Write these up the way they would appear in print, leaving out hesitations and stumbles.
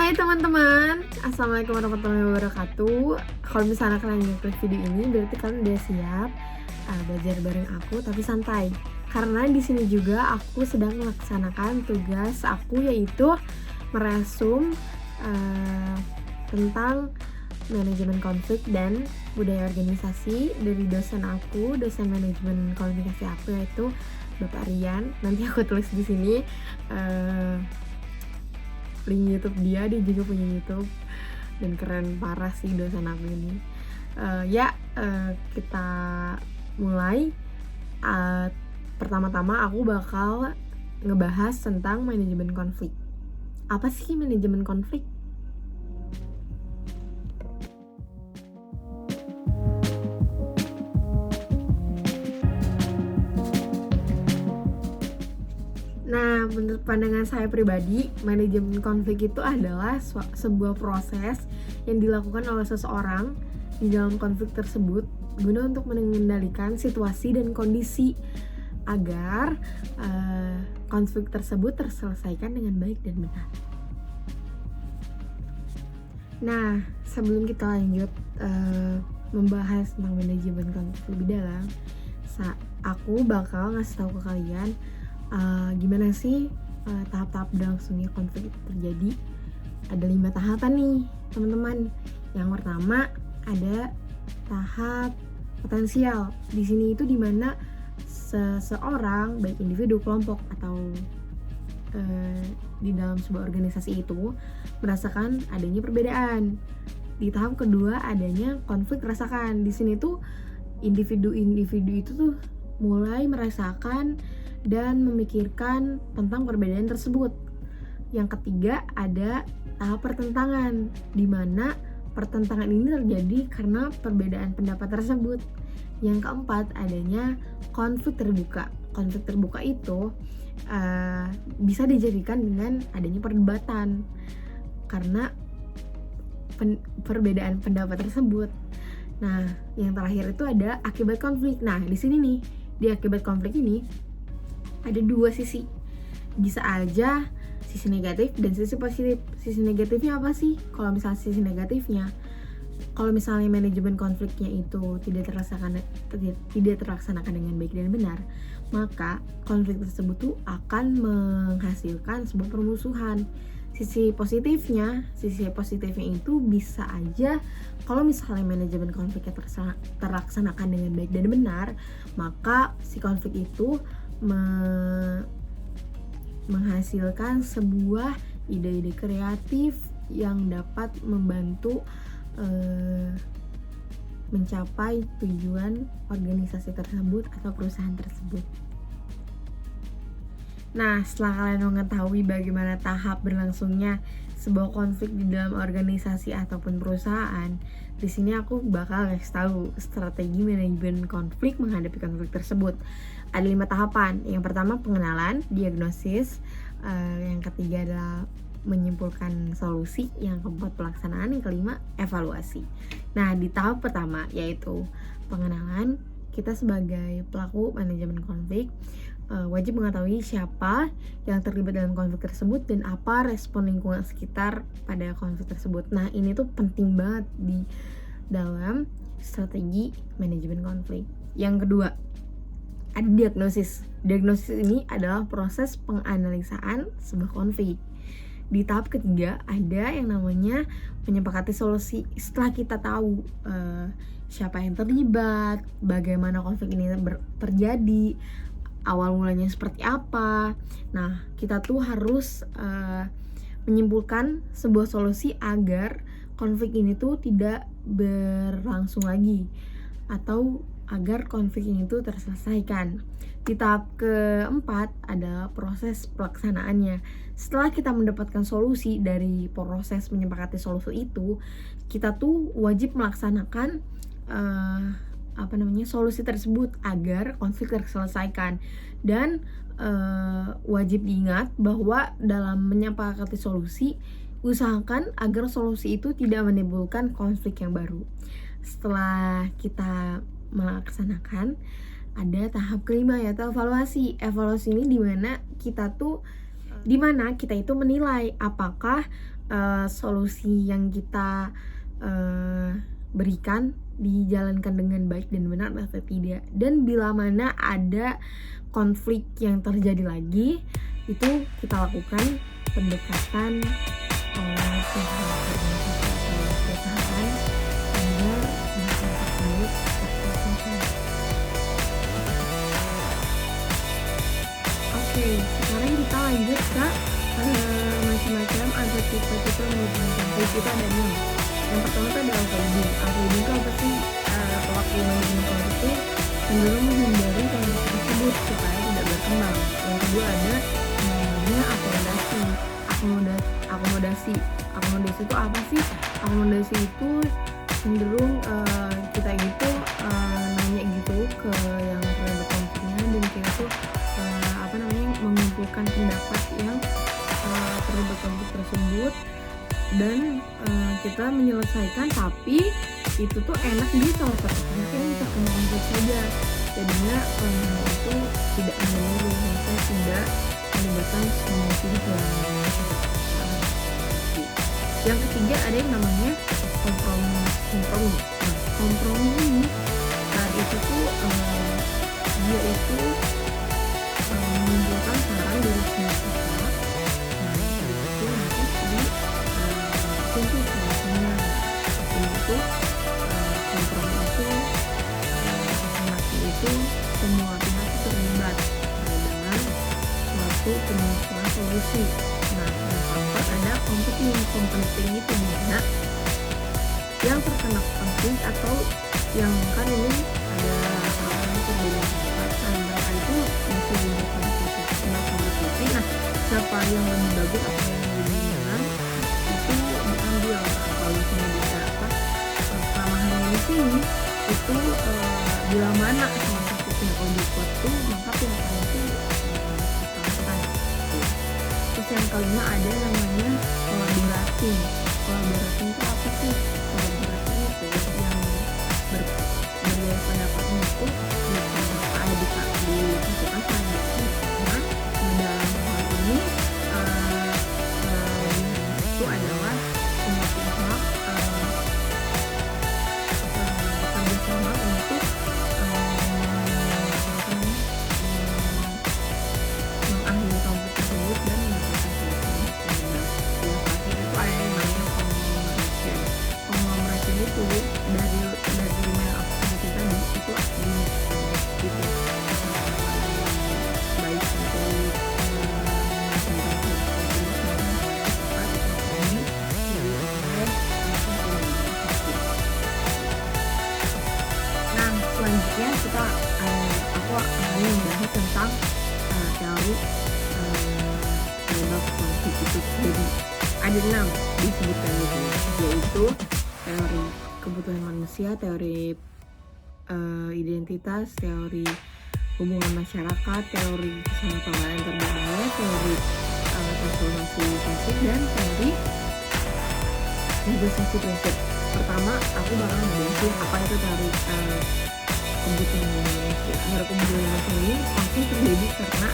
Hai teman-teman, Assalamualaikum warahmatullahi wabarakatuh. Kalau misalnya kalian ngeklik video ini, berarti kalian udah siap belajar bareng aku, tapi santai. Karena di sini juga aku sedang melaksanakan tugas aku, yaitu meresum tentang manajemen konflik dan budaya organisasi dari dosen aku, dosen manajemen komunikasi aku, yaitu Bapak Rian. Nanti aku tulis di sini link YouTube dia juga punya YouTube dan keren parah sih dosen aku ini. Kita mulai. Pertama-tama aku bakal ngebahas tentang manajemen konflik. Apa sih manajemen konflik? Nah, menurut pandangan saya pribadi, manajemen konflik itu adalah sebuah proses yang dilakukan oleh seseorang di dalam konflik tersebut guna untuk mengendalikan situasi dan kondisi agar konflik tersebut terselesaikan dengan baik dan benar. Nah, sebelum kita lanjut membahas tentang manajemen konflik lebih dalam, aku bakal ngasih tahu ke kalian gimana sih tahap-tahap berlangsungnya konflik itu terjadi. Ada 5 tahapan nih teman-teman. Yang pertama ada tahap potensial. Di sini itu dimana seseorang, baik individu, kelompok, atau di dalam sebuah organisasi itu merasakan adanya perbedaan. Di tahap kedua adanya konflik rasakan. Di sini tuh individu-individu itu tuh mulai merasakan dan memikirkan tentang perbedaan tersebut. Yang ketiga ada tahap pertentangan, di mana pertentangan ini terjadi karena perbedaan pendapat tersebut. Yang keempat adanya konflik terbuka. Konflik terbuka itu bisa dijadikan dengan adanya perdebatan karena perbedaan pendapat tersebut. Nah, yang terakhir itu ada akibat konflik. Nah, di sini nih, di akibat konflik ini ada 2 sisi. Bisa aja sisi negatif dan sisi positif. Sisi negatifnya apa sih? Kalau misalnya sisi negatifnya, kalau misalnya manajemen konfliknya itu tidak terlaksanakan dengan baik dan benar, maka konflik tersebut tuh akan menghasilkan sebuah permusuhan. Sisi positifnya itu bisa aja kalau misalnya manajemen konfliknya terlaksanakan dengan baik dan benar, maka si konflik itu menghasilkan sebuah ide-ide kreatif yang dapat membantu mencapai tujuan organisasi tersebut atau perusahaan tersebut. Nah, setelah kalian mengetahui bagaimana tahap berlangsungnya sebuah konflik di dalam organisasi ataupun perusahaan, di sini aku bakal kasih tahu strategi manajemen konflik menghadapi konflik tersebut. Ada 5 tahapan. Yang pertama pengenalan, diagnosis, yang ketiga adalah menyimpulkan solusi, yang keempat pelaksanaan, yang kelima evaluasi. Nah, di tahap pertama yaitu pengenalan, kita sebagai pelaku manajemen konflik wajib mengetahui siapa yang terlibat dalam konflik tersebut dan apa respon lingkungan sekitar pada konflik tersebut. Nah, ini tuh penting banget di dalam strategi manajemen konflik. Yang kedua, ada diagnosis. Diagnosis ini adalah proses penganalisaan sebuah konflik. Di tahap ketiga ada yang namanya menyepakati solusi. Setelah kita tahu siapa yang terlibat, bagaimana konflik ini terjadi, awal mulanya seperti apa, nah kita tuh harus menyimpulkan sebuah solusi agar konflik ini tuh tidak berlangsung lagi atau agar konflik ini tuh terselesaikan. Di tahap keempat ada proses pelaksanaannya. Setelah kita mendapatkan solusi dari proses menyepakati solusi itu, kita tuh wajib melaksanakan solusi tersebut agar konflik terselesaikan. Dan wajib diingat bahwa dalam menyepakati solusi, usahakan agar solusi itu tidak menimbulkan konflik yang baru. Setelah kita melaksanakan, ada tahap kelima yaitu evaluasi. Evaluasi ini dimana kita tuh dimana kita itu menilai apakah solusi yang kita berikan dijalankan dengan baik dan benar atau tidak. Dan bila mana ada konflik yang terjadi lagi, itu kita lakukan pendekatan perusahaan agar masalah tersebut terselesaikan. Oke, sekarang kita lanjut ke macam-macam agar kita manajemen konflik. Itu ada 6. Yang pertama itu ada avoiding. Avoiding itu apa sih? Pelaku manajemen konflik itu cenderung menghindari konflik tersebut supaya tidak berkembang. Yang kedua ada namanya akomodasi. Akomodasi itu apa sih? Akomodasi itu cenderung kita gitu nanya gitu ke yang terlibat konfliknya, dan kita tuh mengumpulkan pendapat yang terlibat konflik tersebut, dan kita menyelesaikan, tapi itu tuh enak di salah satu pihak yang terkena konflik saja, jadinya itu tidak menyeluruh, maksudnya tidak melibatkan semua pihak. Yang ketiga ada yang namanya kompromi ini itu tuh dia itu menunjukkan saran dari semua pihak. Itu nanti tentu solusinya. Itu kompromi itu itu semua pihak itu terlibat dengan suatu penemuan solusi. Nah, yang keempat ada kompensasi itu dimana yang terkena konflik atau yang kan ini ada orang yang berbeda pendapat, mereka itu masih diberikan kompensasi. Nah, siapa yang lebih bagus atau yang lebih benar itu diambil. Kalau misalnya bisa kelemahannya di sini itu bila mana salah satu pihak lebih kuat tuh, maka pihak lain itu dikalahkan. Terus yang kelima ada namanya kolaborasi. Kolaborasi itu apa sih? Kolaborasi itu yang berbeda pendapatnya itu ada di satu solusi. Nah, dalam hal ini itu adalah semua pihak bekerja sama untuk mengakhiri konflik tersebut dan mendapatkan solusi. Yang terakhir itu ada yang namanya conglomeration. Conglomeration itu dari lima aktivitas tadi itu gitu. Baik untuk selanjutnya aku akan membahas tentang teori penyebab konflik itu. Jadi ada 6 disebutkan di sini, yaitu teori kebutuhan manusia, teori identitas, teori hubungan masyarakat, teori kesalahpahaman terbahaya, teori transformasi konflik, dan teori negosiasi prinsip. Pertama, aku bakal ngebahas apa itu teori kebutuhan manusia. Menurut kebutuhan manusia ini pasti terjadi karena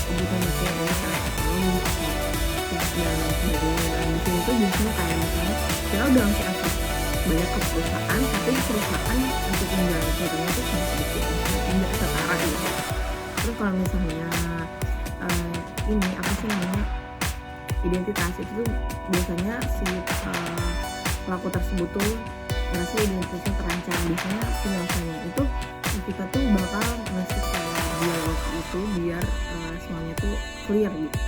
kebutuhan manusia yang sangat ekonomi dan sebagainya. Di sini tuh biasanya kayak misalnya kita udah ngasih aset banyak ke perusahaan, tapi perusahaan untuk menjalankan programnya itu sangat sedikit, tidak setara gitu. Terus kalau misalnya ini apa sih namanya identitas, itu biasanya si pelaku tersebut tuh merasa identitasnya terancam. Biasanya penyelesaiannya itu kita tuh bakal ngasih dialog itu biar semuanya tuh clear gitu.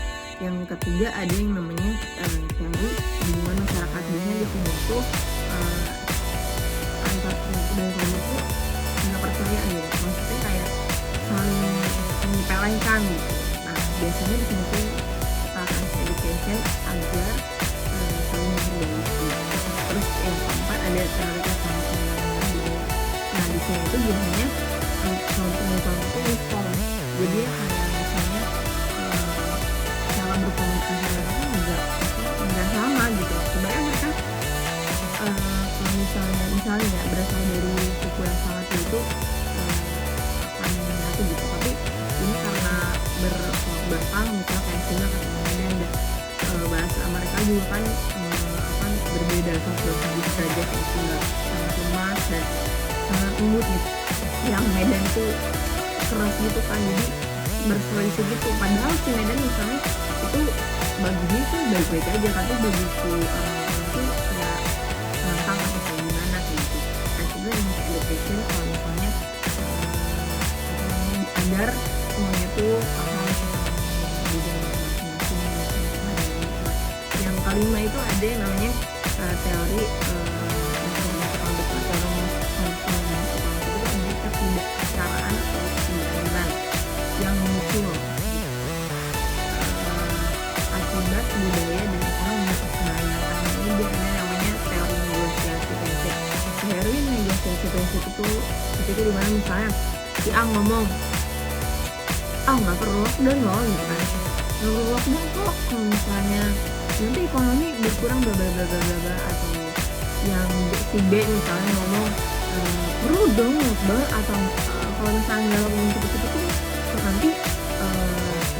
Yang ketiga ada yang namanya teori hubungan masyarakat. Biasanya di sini tuh antar kelompok dan kelompok tuh nggak percaya gitu, maksudnya kayak saling menyepelekan gitu. Nah, biasanya di sini tuh kita akan education agar saling menghargai. Terus yang keempat ada teori kesalahpahaman budaya. Nah, di sini tuh biasanya kelompok itu respon. Jadi kayak misalnya cara berkomunikasi mereka tuh nggak sama gitu. Sebenarnya mereka kalau misalnya ya berasal dari suku yang sama itu akan menyatu gitu. Tapi ini karena berkelompok belakang, misalnya kayak Cina ketemu Medan dan bahasa mereka juga kan berbeda 180 derajat, itu sangat lemas dan sangat lembut gitu. Yang Medan tuh keras gitu kan, jadi berselisih gitu. Padahal si Medan misalnya itu baginya tuh baik-baik aja, tapi begitu orang tuh ya nantang atau kayak gimana kayak gitu. Nah juga yang education kalau misalnya agar semuanya tuh paham tentang budaya masing-masing. Yang kelima itu ada yang namanya teori ketidaksetaraan atau ketidakadilan yang muncul akibat budaya dan ekonomi. Nah yang terakhir ini dia ada namanya teori negosiasi prinsip. Teori negosiasi prinsip itu ketika dimana misalnya si A ngomong, nggak perlu lockdown loh gitu kan, nggak perlu lockdown kok kalau misalnya nanti ekonomi berkurang bla bla bla bla bla, atau yang si B misalnya ngomong perlu dong lockdown, atau kalau misalnya nggak lockdown cepet-cepet tuh nanti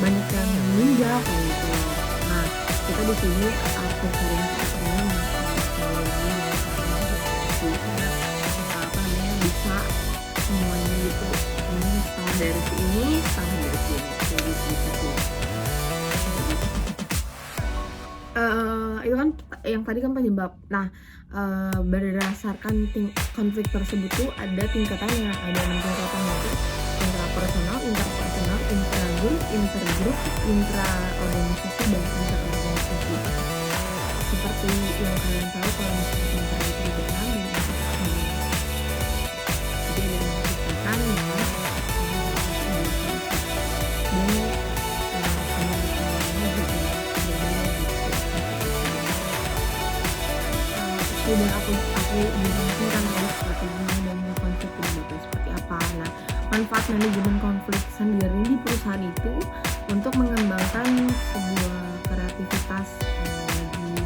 banyak yang meninggal kayak gitu. Nah kita di sini aku sering bisa semuanya gitu, ini setengah dari sini setengah dari sini jadi gitu. Itu kan yang tadi kan penyebab. Nah berdasarkan konflik tersebut tuh ada tingkatan yang ada 6 tingkatan, yaitu intrapersonal, interpersonal, intragroup, intergroup, intraorganisasi dan interorganisasi. Seperti yang kalian tahu kalau misalnya intrapersonal dan interpersonal, jadi ada 6 tingkatan dan aku menjelaskan tadi strateginya dan konflik itu seperti apa. Nah, manfaat manajemen konflik sendiri di perusahaan itu untuk mengembangkan sebuah kreativitas di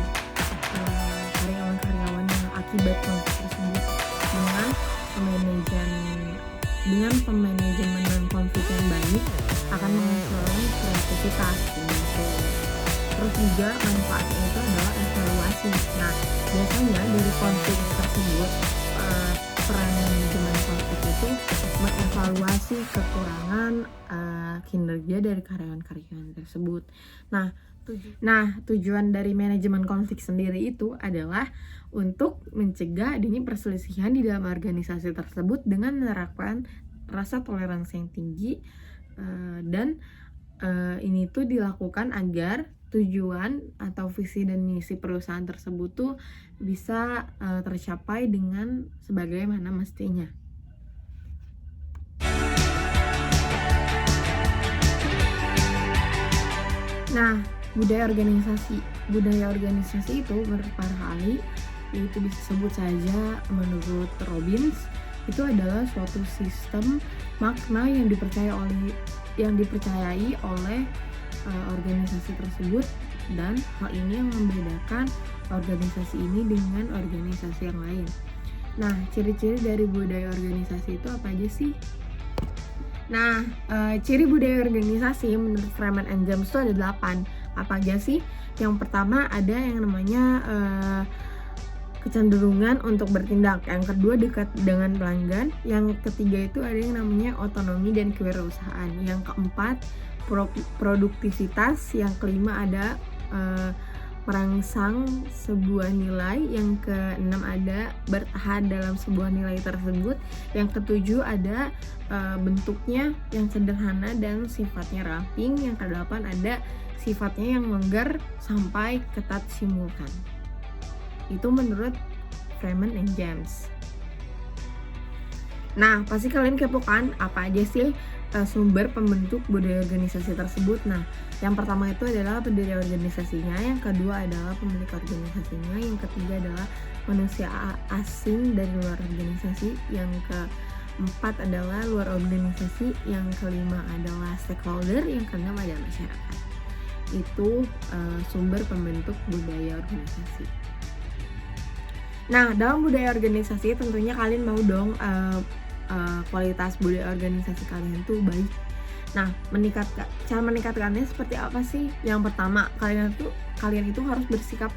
karyawan-karyawan yang akibat konflik tersebut dengan pemanajemenan konflik yang baik akan menghasilkan kreativitas gitu. Terus juga manfaatnya itu adalah evaluasi. Nah, biasanya dari konflik tersebut peran manajemen konflik itu mengevaluasi kekurangan kinerja dari karyawan-karyawan tersebut. Nah, tujuan dari manajemen konflik sendiri itu adalah untuk mencegah adanya perselisihan di dalam organisasi tersebut dengan menerapkan rasa toleransi yang tinggi, dan ini tuh dilakukan agar tujuan atau visi dan misi perusahaan tersebut tuh bisa tercapai dengan sebagaimana mestinya. Nah, budaya organisasi itu menurut para ahli itu disebut saja menurut Robbins itu adalah suatu sistem makna yang dipercayai oleh organisasi tersebut, dan hal ini yang membedakan organisasi ini dengan organisasi yang lain. Nah, ciri-ciri dari budaya organisasi itu apa aja sih? Nah, ciri budaya organisasi menurut Freeman and James itu ada 8. Apa aja sih? Yang pertama ada yang namanya kecenderungan untuk bertindak. Yang kedua dekat dengan pelanggan. Yang ketiga itu ada yang namanya otonomi dan kewirausahaan. Yang keempat produktivitas. Yang kelima ada merangsang sebuah nilai. Yang keenam ada bertahan dalam sebuah nilai tersebut. Yang ketujuh ada bentuknya yang sederhana dan sifatnya ramping. Yang kedelapan ada sifatnya yang longgar sampai ketat simultan. Itu menurut Freeman and James. Nah, pasti kalian kepo kan apa aja sih sumber pembentuk budaya organisasi tersebut. Nah, yang pertama itu adalah pendiri organisasinya, yang kedua adalah pemilik organisasinya, yang ketiga adalah manusia asing dari luar organisasi, yang keempat adalah luar organisasi, yang kelima adalah stakeholder, yang keenam adalah masyarakat. Itu sumber pembentuk budaya organisasi. Nah, dalam budaya organisasi tentunya kalian mau dong kualitas budaya organisasi kalian tuh baik. Nah, cara meningkatkannya seperti apa sih? Yang pertama, kalian itu harus bersikap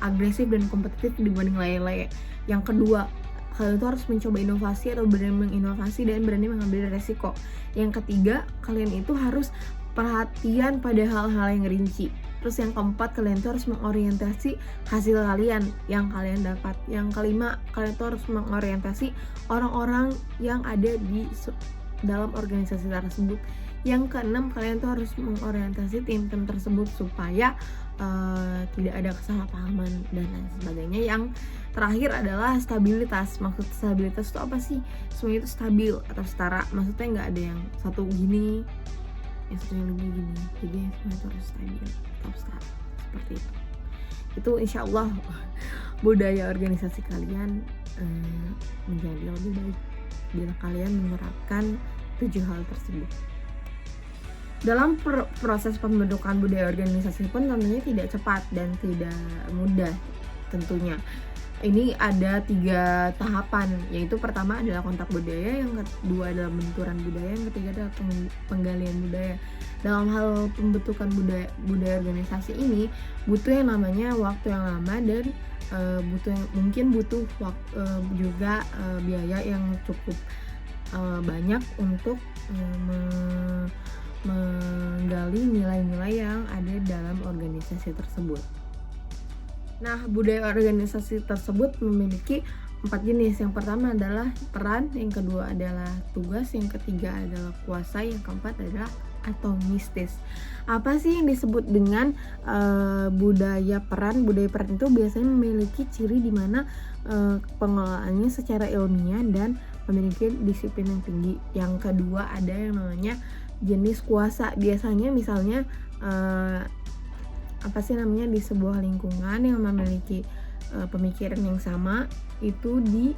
agresif dan kompetitif dibanding lain-lain. Yang kedua, kalian itu harus mencoba inovasi atau berani menginovasi dan berani mengambil resiko. Yang ketiga, kalian itu harus perhatian pada hal-hal yang rinci. Terus yang keempat, kalian itu harus mengorientasi hasil kalian yang kalian dapat. Yang kelima, kalian itu harus mengorientasi orang-orang yang ada di dalam organisasi tersebut. Yang keenam, kalian tuh harus mengorientasi tim-tim tersebut supaya tidak ada kesalahpahaman dan lain sebagainya. Yang terakhir adalah stabilitas. Maksud stabilitas itu apa sih? Semuanya itu stabil atau setara. Maksudnya nggak ada yang satu gini, yang satunya lebih gini. Jadi semua itu harus stabil atau setara, seperti itu. Itu insya Allah budaya organisasi kalian menjadi lebih baik bila kalian menerapkan 7 hal tersebut. Dalam proses pembentukan budaya organisasi pun tentunya tidak cepat dan tidak mudah tentunya. Ini ada 3 tahapan, yaitu pertama adalah kontak budaya, yang kedua adalah benturan budaya, yang ketiga adalah penggalian budaya. Dalam hal pembentukan budaya organisasi ini butuh yang namanya waktu yang lama dan butuh waktu juga biaya yang cukup banyak untuk menggali nilai-nilai yang ada dalam organisasi tersebut. Nah, budaya organisasi tersebut memiliki 4 jenis. Yang pertama adalah peran, yang kedua adalah tugas, yang ketiga adalah kuasa, yang keempat adalah atomistis. Apa sih yang disebut dengan budaya peran? Budaya peran itu biasanya memiliki ciri di mana pengelolaannya secara ilmiah dan memiliki disiplin yang tinggi. Yang kedua ada yang namanya jenis kuasa. Biasanya misalnya di sebuah lingkungan yang memiliki pemikiran yang sama, itu di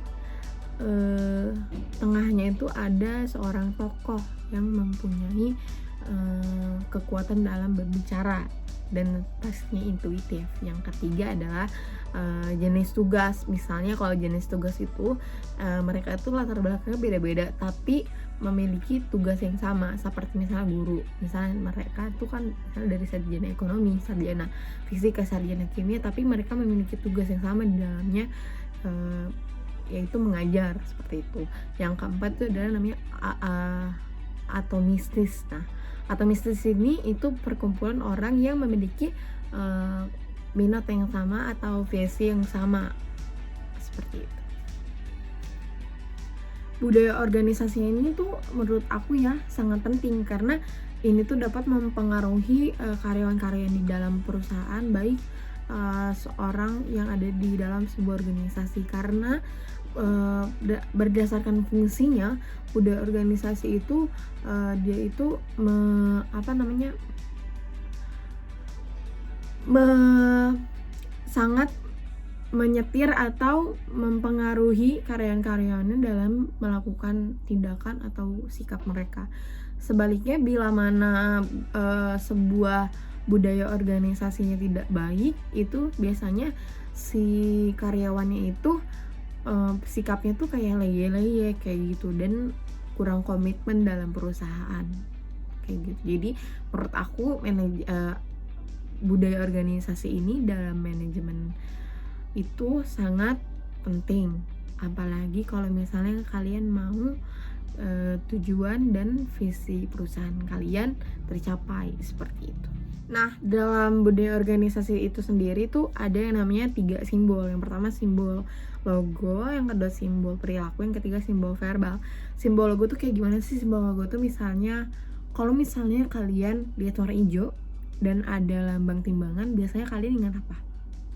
tengahnya itu ada seorang tokoh yang mempunyai kekuatan dalam berbicara dan pastinya intuitif. Yang ketiga adalah jenis tugas. Misalnya kalau jenis tugas itu mereka itu latar belakangnya beda-beda tapi memiliki tugas yang sama, seperti misalnya guru. Misalnya mereka itu kan dari sarjana ekonomi, sarjana fisika, sarjana kimia, tapi mereka memiliki tugas yang sama di dalamnya, yaitu mengajar, seperti itu. Yang keempat itu adalah namanya atomistis. Nah, atomistis ini itu perkumpulan orang yang memiliki minat yang sama atau visi yang sama, seperti itu. Budaya organisasi ini tuh menurut aku ya sangat penting karena ini tuh dapat mempengaruhi karyawan-karyawan di dalam perusahaan, baik seorang yang ada di dalam sebuah organisasi, karena berdasarkan fungsinya budaya organisasi itu dia itu sangat menyetir atau mempengaruhi karyawan-karyawannya dalam melakukan tindakan atau sikap mereka. Sebaliknya bila mana sebuah budaya organisasinya tidak baik, itu biasanya si karyawannya itu sikapnya tuh kayak leye-leye kayak gitu dan kurang komitmen dalam perusahaan kayak gitu. Jadi menurut aku budaya organisasi ini dalam manajemen itu sangat penting, apalagi kalau misalnya kalian mau tujuan dan visi perusahaan kalian tercapai, seperti itu. Nah, dalam budaya organisasi itu sendiri tuh ada yang namanya 3 simbol. Yang pertama simbol logo, yang kedua simbol perilaku, yang ketiga simbol verbal. Simbol logo tuh kayak gimana sih? Simbol logo tuh misalnya kalau misalnya kalian lihat warna hijau dan ada lambang timbangan, biasanya kalian ingat apa?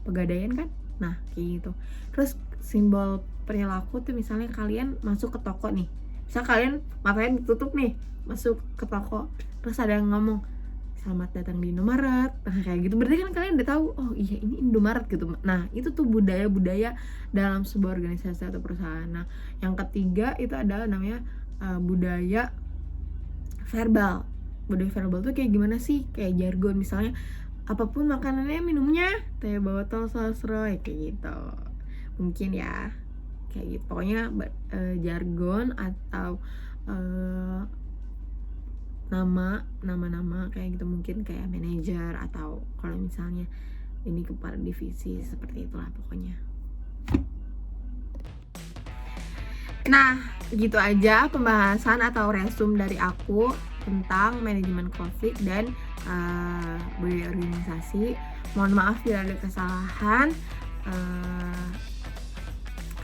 Pegadaian kan? Nah, kayak gitu. Terus simbol perilaku tuh misalnya kalian masuk ke toko nih. Misal kalian matanya ditutup nih, masuk ke toko. Terus ada yang ngomong, "Selamat datang di Indomaret." Nah, kayak gitu. Berarti kan kalian udah tahu, oh iya ini Indomaret gitu. Nah, itu tuh budaya-budaya dalam sebuah organisasi atau perusahaan. Nah, yang ketiga itu adalah namanya budaya verbal. Budaya verbal tuh kayak gimana sih? Kayak jargon misalnya, apapun makanannya, minumnya teh botol sosro, kayak gitu. Mungkin ya kayak gitu. Pokoknya jargon atau nama-nama kayak gitu, mungkin kayak manajer atau kalau misalnya ini kepala divisi, seperti itulah pokoknya. Nah, gitu aja pembahasan atau resume dari aku tentang manajemen konflik dan budaya organisasi. Mohon maaf bila ada kesalahan,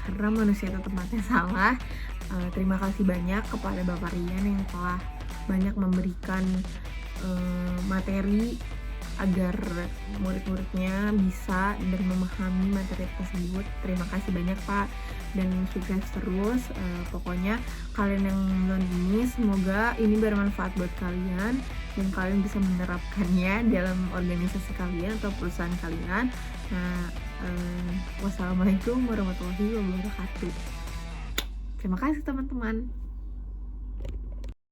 karena manusia itu tempatnya salah. Terima kasih banyak kepada Bapak Rian yang telah banyak memberikan materi agar murid-muridnya bisa dan memahami materi tersebut. Terima kasih banyak Pak, dan sukses terus. Pokoknya kalian yang menonton ini, semoga ini bermanfaat buat kalian dan kalian bisa menerapkannya dalam organisasi kalian atau perusahaan kalian. Nah, wassalamualaikum warahmatullahi wabarakatuh. Terima kasih teman-teman.